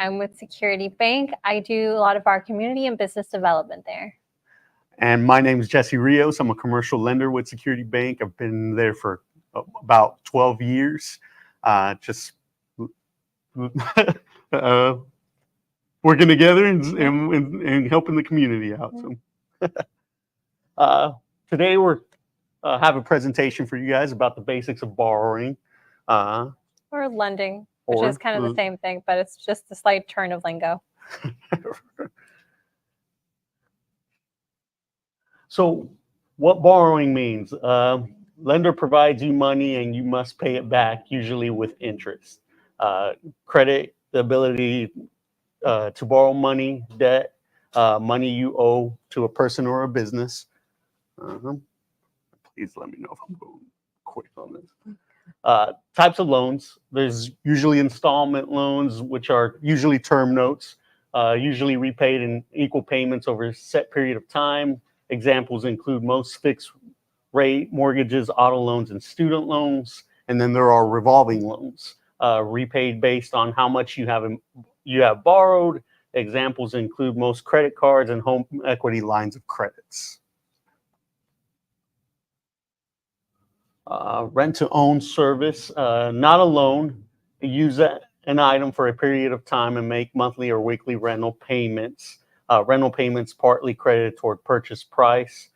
I'm with Security Bank. I do a lot of our community and business development there. And my name is Jesse Rios. I'm a commercial lender with Security Bank. I've been there for about 12 years. Just working together and helping the community out. So today we're have a presentation for you guys about the basics of borrowing. Or lending, which is kind of the same thing, but it's just a slight turn of lingo. So what borrowing means, lender provides you money and you must pay it back, usually with interest. Credit, the ability to borrow money, debt, money you owe to a person or a business. Please let me know if I'm going quick on this. Types of loans. There's usually installment loans, which are usually term notes, usually repaid in equal payments over a set period of time. Examples include most fixed rate mortgages, auto loans, and student loans. And then there are revolving loans, repaid based on how much you have borrowed. Examples include most credit cards and home equity lines of credits. Rent to own service, not a loan. Use an item for a period of time and make monthly or weekly rental payments. Rental payments partly credited toward purchase price.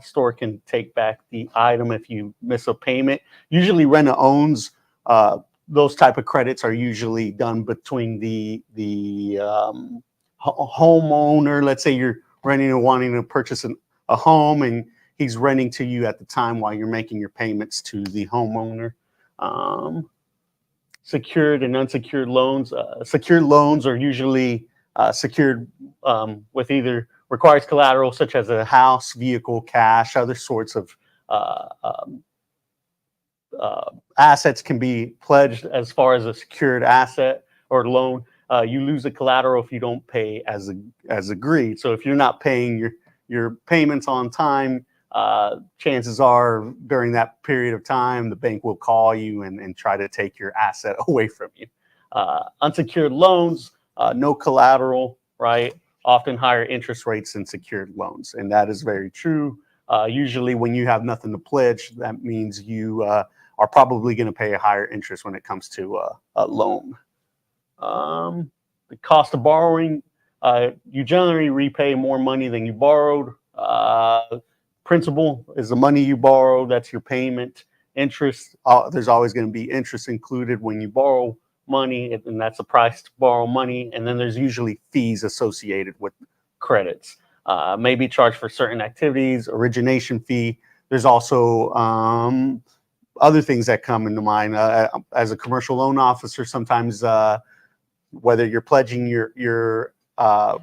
Store can take back the item if you miss a payment. Usually rent to owns, those type of credits are usually done between the homeowner. Let's say you're renting or wanting to purchase a home and he's renting to you at the time while you're making your payments to the homeowner. Secured and unsecured loans. Secured loans are usually secured with either requires collateral such as a house, vehicle, cash, other sorts of assets can be pledged as far as a secured asset or loan. You lose the collateral if you don't pay as agreed. So if you're not paying your payments on time, chances are during that period of time, the bank will call you and try to take your asset away from you. Unsecured loans, no collateral, right? Often higher interest rates than secured loans. And that is very true. Usually when you have nothing to pledge, that means you are probably going to pay a higher interest when it comes to a loan. The cost of borrowing, you generally repay more money than you borrowed. Principal is the money you borrow, that's your payment. Interest, there's always going to be interest included when you borrow money, and that's the price to borrow money. And then there's usually fees associated with credits. Maybe charged for certain activities, origination fee. There's also other things that come into mind. As a commercial loan officer, sometimes whether you're pledging your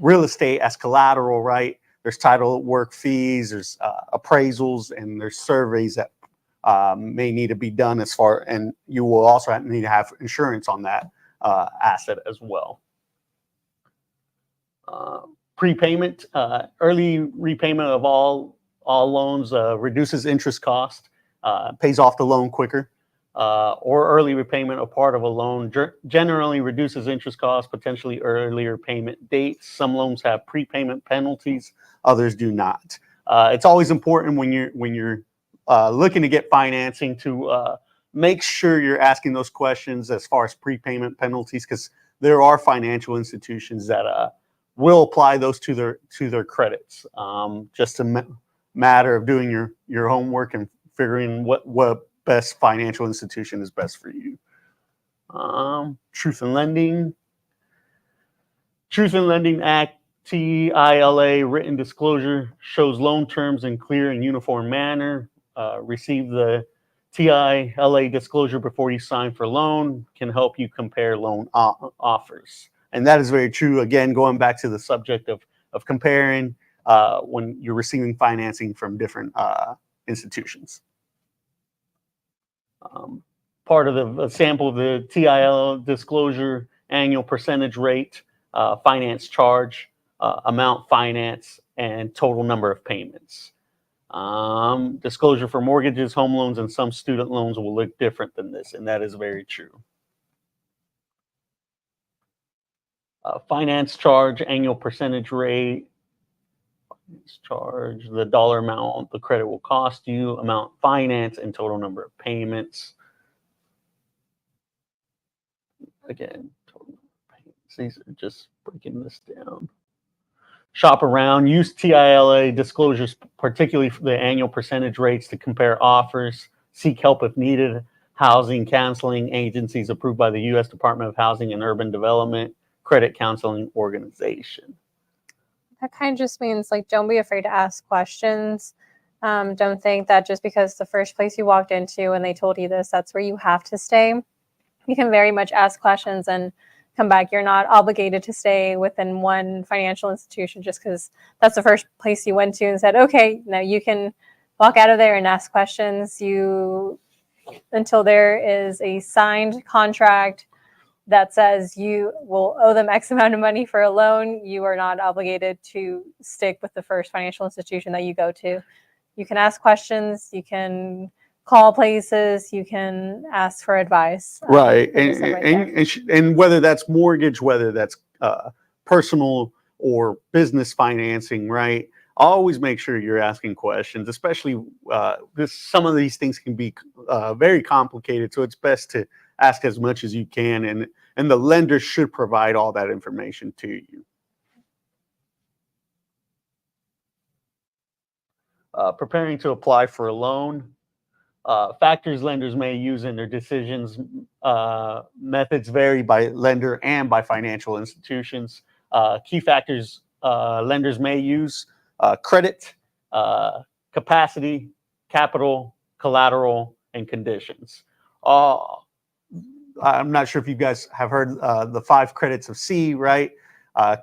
real estate as collateral, right? There's title work fees, there's appraisals, and there's surveys that may need to be done and you will also need to have insurance on that asset as well. Prepayment, early repayment of all loans reduces interest cost, pays off the loan quicker, or early repayment of part of a loan generally reduces interest costs, potentially earlier payment dates. Some loans have prepayment penalties, others do not. It's always important when you're looking to get financing to make sure you're asking those questions as far as prepayment penalties, because there are financial institutions that will apply those to their credits. Just a matter of doing your homework and figuring what best financial institution is best for you. Truth in Lending. Truth in Lending Act, TILA, written disclosure, shows loan terms in clear and uniform manner. Receive the TILA disclosure before you sign for loan, can help you compare loan offers. And that is very true. Again, going back to the subject of comparing when you're receiving financing from different institutions. Part of the sample of the TILA disclosure, annual percentage rate, finance charge, amount finance, and total number of payments. Disclosure for mortgages, home loans, and some student loans will look different than this, and that is very true. Finance charge, annual percentage rate, charge, the dollar amount the credit will cost you, amount financed, and total number of payments. Again, total number of payments. These are just breaking this down. Shop around, use TILA disclosures, particularly for the annual percentage rates, to compare offers, seek help if needed. Housing counseling agencies approved by the U.S. Department of Housing and Urban Development, credit counseling organization. That kind of just means, like, don't be afraid to ask questions. Don't think that just because the first place you walked into and they told you this, that's where you have to stay. You can very much ask questions and come back. You're not obligated to stay within one financial institution just because that's the first place you went to and said, okay, now you can walk out of there and ask questions until there is a signed contract that says you will owe them X amount of money for a loan. You are not obligated to stick with the first financial institution that you go to. You can ask questions, you can call places, you can ask for advice. Right. And whether that's mortgage, whether that's personal or business financing, right? Always make sure you're asking questions, especially some of these things can be very complicated. So it's best to ask as much as you can, and the lender should provide all that information to you. Preparing to apply for a loan. Factors lenders may use in their decisions. Methods vary by lender and by financial institutions. Key factors lenders may use: credit, capacity, capital, collateral, and conditions. I'm not sure if you guys have heard the 5 credits of C, right?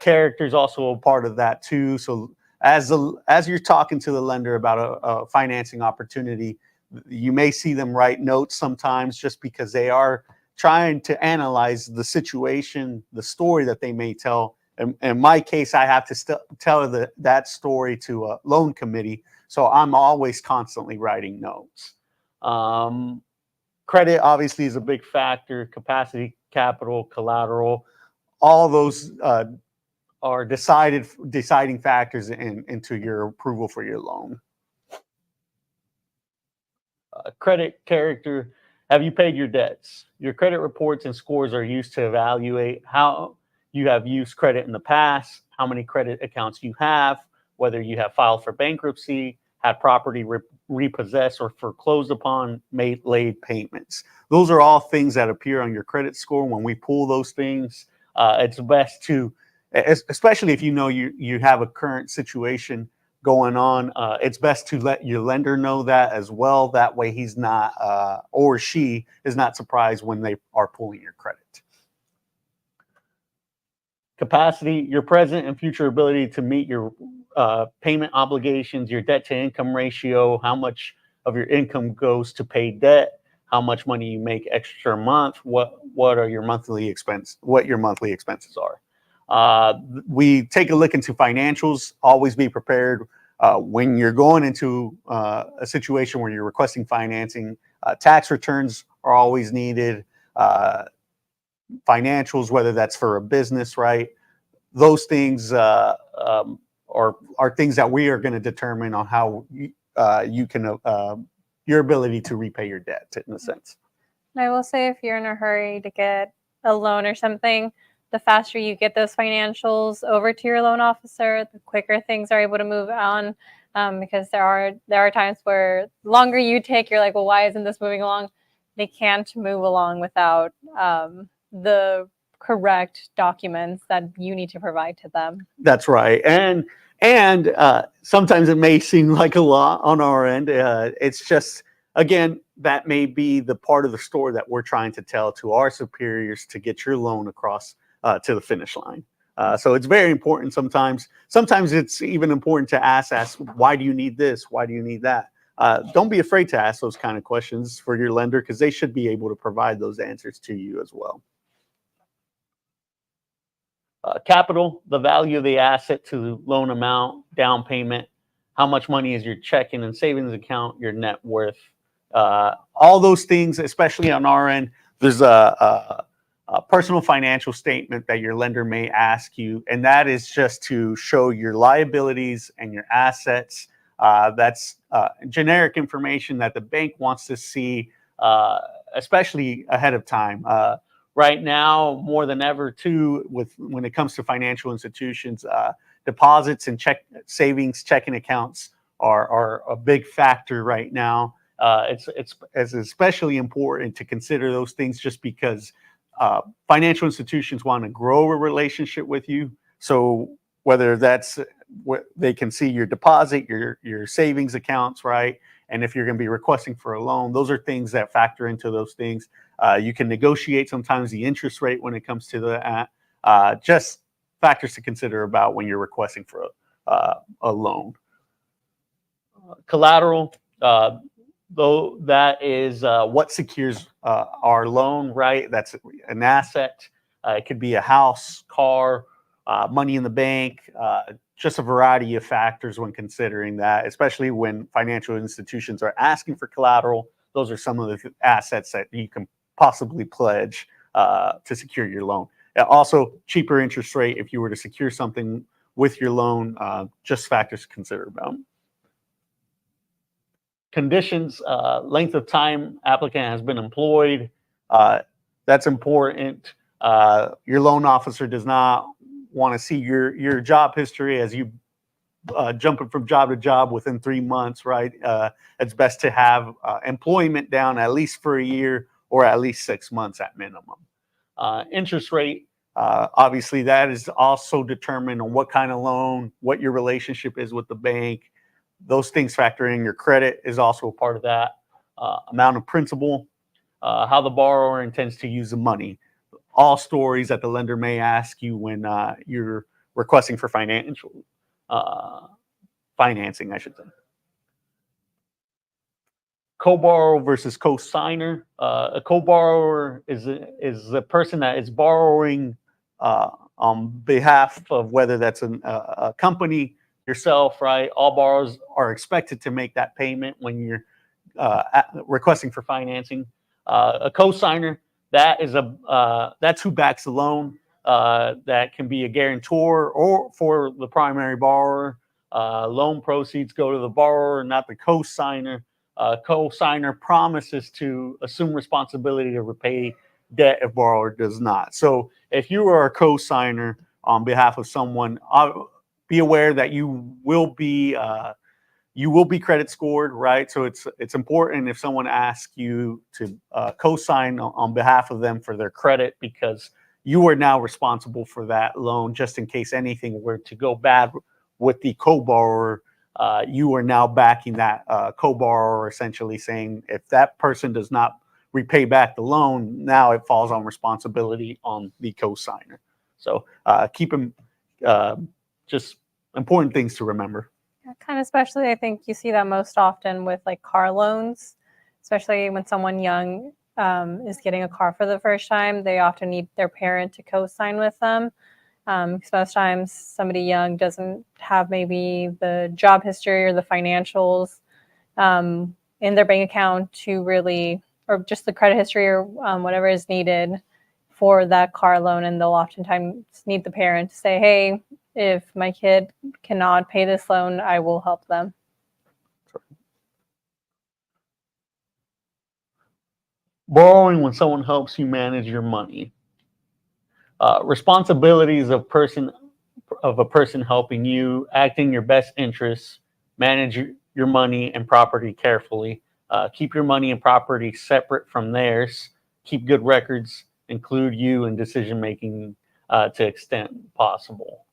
Character is also a part of that too. So as you're talking to the lender about a financing opportunity, you may see them write notes sometimes just because they are trying to analyze the situation, the story that they may tell. In my case, I have to tell that story to a loan committee. So I'm always constantly writing notes. Credit obviously is a big factor. Capacity, capital, collateral, all those are deciding factors into your approval for your loan. Credit character. Have you paid your debts? Your credit reports and scores are used to evaluate how you have used credit in the past, how many credit accounts you have, whether you have filed for bankruptcy, had property repossessed or foreclosed upon, made late payments. Those are all things that appear on your credit score. When we pull those things, it's best to, especially if you know you have a current situation going on, it's best to let your lender know that as well. That way he's not, or she is not surprised when they are pulling your credit. Capacity, your present and future ability to meet your payment obligations, your debt to income ratio, how much of your income goes to pay debt, how much money you make extra a month, what are your monthly expense, what your monthly expenses are. We take a look into financials. Always be prepared when you're going into a situation where you're requesting financing. Tax returns are always needed. Financials, whether that's for a business, right? Those things are things that we are going to determine on how you can your ability to repay your debt, in a sense. And I will say, if you're in a hurry to get a loan or something, the faster you get those financials over to your loan officer, the quicker things are able to move on. Because there are times where the longer you take, you're like, well, why isn't this moving along? They can't move along without the correct documents that you need to provide to them. That's right. And sometimes it may seem like a lot on our end. It's just, again, that may be the part of the story that we're trying to tell to our superiors to get your loan across to the finish line. So it's very important sometimes. Sometimes it's even important to ask, why do you need this? Why do you need that? Don't be afraid to ask those kind of questions for your lender, because they should be able to provide those answers to you as well. Capital, the value of the asset to loan amount, down payment, how much money is your checking and savings account, your net worth. All those things, especially on our end, there's a personal financial statement that your lender may ask you, and that is just to show your liabilities and your assets. That's generic information that the bank wants to see, especially ahead of time. Right now, more than ever, too, when it comes to financial institutions, deposits and savings checking accounts are a big factor right now. It's especially important to consider those things just because financial institutions want to grow a relationship with you. So whether that's what they can see your deposit, your savings accounts, right? And if you're going to be requesting for a loan, those are things that factor into those things. You can negotiate sometimes the interest rate when it comes to that. Just factors to consider about when you're requesting for a loan. Collateral, though, that is what secures our loan, right? That's an asset. It could be a house, car, money in the bank, just a variety of factors when considering that, especially when financial institutions are asking for collateral. Those are some of the assets that you can possibly pledge to secure your loan. Also, cheaper interest rate if you were to secure something with your loan, just factors to consider about. Conditions, length of time applicant has been employed. That's important. Your loan officer does not want to see your job history as you jumping from job to job within 3 months, right? It's best to have employment down at least for a year or at least 6 months at minimum. Interest rate, obviously that is also determined on what kind of loan, what your relationship is with the bank. Those things factor in. Your credit is also a part of that. Amount of principal, how the borrower intends to use the money. All stories that the lender may ask you when you're requesting for financing, I should say. Co-borrower versus co-signer. A co-borrower is a person that is borrowing on behalf of whether that's a company, yourself, right? All borrowers are expected to make that payment when you're requesting for financing. A co-signer, that's who backs the loan. That can be a guarantor or for the primary borrower. Loan proceeds go to the borrower, not the co-signer. Co-signer promises to assume responsibility to repay debt if borrower does not. So if you are a co-signer on behalf of someone, be aware that you will be credit scored, right? So it's important if someone asks you to co-sign on behalf of them for their credit, because you are now responsible for that loan just in case anything were to go bad with the co-borrower. You are now backing that co-borrower, essentially saying if that person does not repay back the loan, now it falls on responsibility on the co-signer. So keep them just important things to remember. Kind of especially, I think you see that most often with like car loans, especially when someone young is getting a car for the first time. They often need their parent to co-sign with them. Because most times somebody young doesn't have maybe the job history or the financials in their bank account to really, or just the credit history or whatever is needed for that car loan. And they'll oftentimes need the parent to say, hey, if my kid cannot pay this loan, I will help them. Borrowing when someone helps you manage your money. Responsibilities of a person helping you, acting in your best interests, manage your money and property carefully. Keep your money and property separate from theirs. Keep good records. Include you in decision making to extent possible.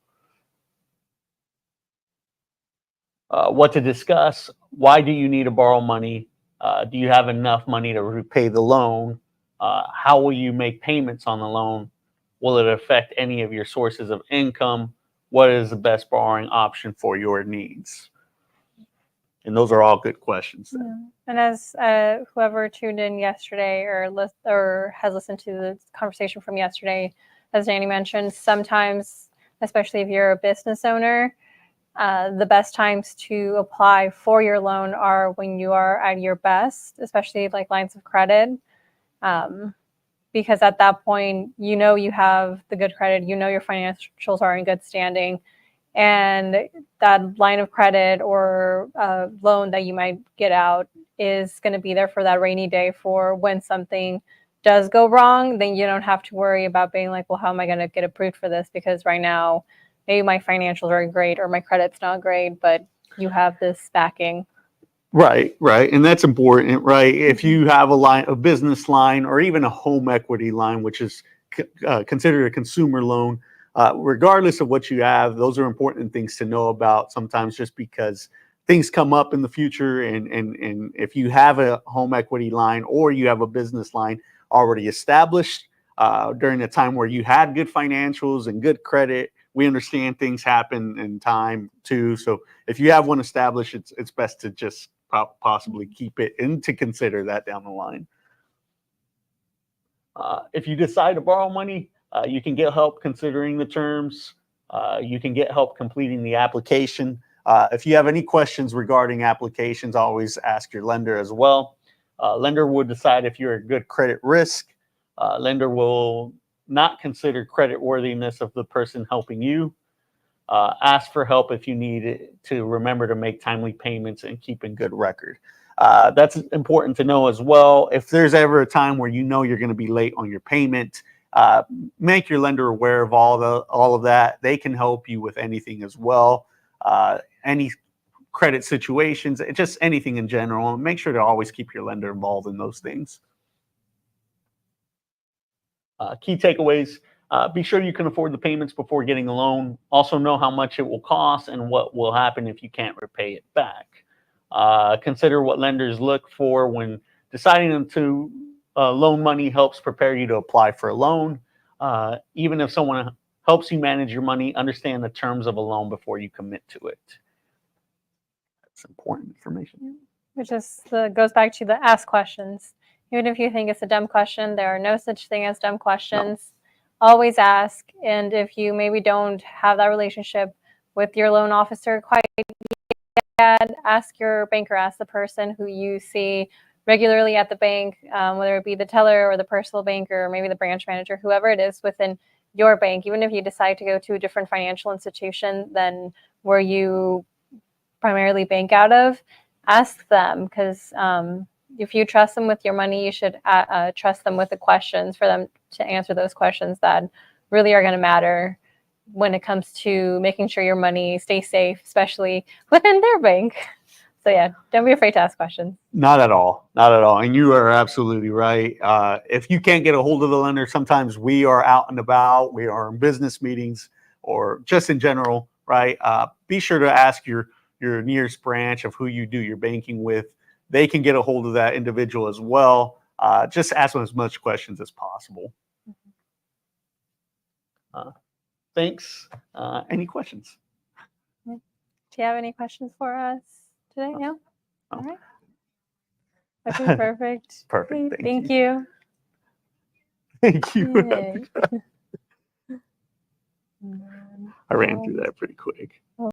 What to discuss. Why do you need to borrow money? Do you have enough money to repay the loan? How will you make payments on the loan? Will it affect any of your sources of income? What is the best borrowing option for your needs? And those are all good questions. Yeah. And as whoever tuned in yesterday or has listened to the conversation from yesterday, as Danny mentioned, sometimes, especially if you're a business owner, the best times to apply for your loan are when you are at your best, especially like lines of credit. because at that point, you know, you have the good credit, you know, your financials are in good standing, and that line of credit or loan that you might get out is going to be there for that rainy day for when something does go wrong. Then you don't have to worry about being like, well, how am I going to get approved for this? Because right now, maybe my financials are great or my credit's not great, but you have this backing. Right, right. And that's important, right? If you have a business line, or even a home equity line, which is considered a consumer loan, regardless of what you have, those are important things to know about sometimes, just because things come up in the future. And if you have a home equity line or you have a business line already established during a time where you had good financials and good credit, we understand things happen in time too. So if you have one established, it's best to just possibly keep it and to consider that down the line. If you decide to borrow money, you can get help considering the terms. You can get help completing the application. If you have any questions regarding applications, always ask your lender as well. Lender will decide if you're a good credit risk. Lender will not consider credit worthiness of the person helping you. Ask for help if you need it, to remember to make timely payments and keep in good record. That's important to know as well. If there's ever a time where you know you're going to be late on your payment, make your lender aware of all of that. They can help you with anything as well. Any credit situations, just anything in general. Make sure to always keep your lender involved in those things. Key takeaways. Be sure you can afford the payments before getting a loan. Also know how much it will cost and what will happen if you can't repay it back. Consider what lenders look for when deciding to loan money. Helps prepare you to apply for a loan. Even if someone helps you manage your money, understand the terms of a loan before you commit to it. That's important information. Which is goes back to the ask questions. Even if you think it's a dumb question, there are no such thing as dumb questions. No. Always ask. And if you maybe don't have that relationship with your loan officer quite yet, ask your banker, ask the person who you see regularly at the bank, whether it be the teller or the personal banker, or maybe the branch manager, whoever it is within your bank. Even if you decide to go to a different financial institution than where you primarily bank out of, ask them, because if you trust them with your money, you should trust them with the questions for them to answer those questions that really are going to matter when it comes to making sure your money stays safe, especially within their bank. So yeah, don't be afraid to ask questions. Not at all. Not at all. And you are absolutely right. If you can't get a hold of the lender, sometimes we are out and about, we are in business meetings, or just in general, right? Be sure to ask your nearest branch of who you do your banking with. They can get a hold of that individual as well. Just ask them as much questions as possible. Thanks. Any questions? Do you have any questions for us today? No? All right. Okay, perfect. Perfect. Okay, thank you. Thank you. I ran through that pretty quick.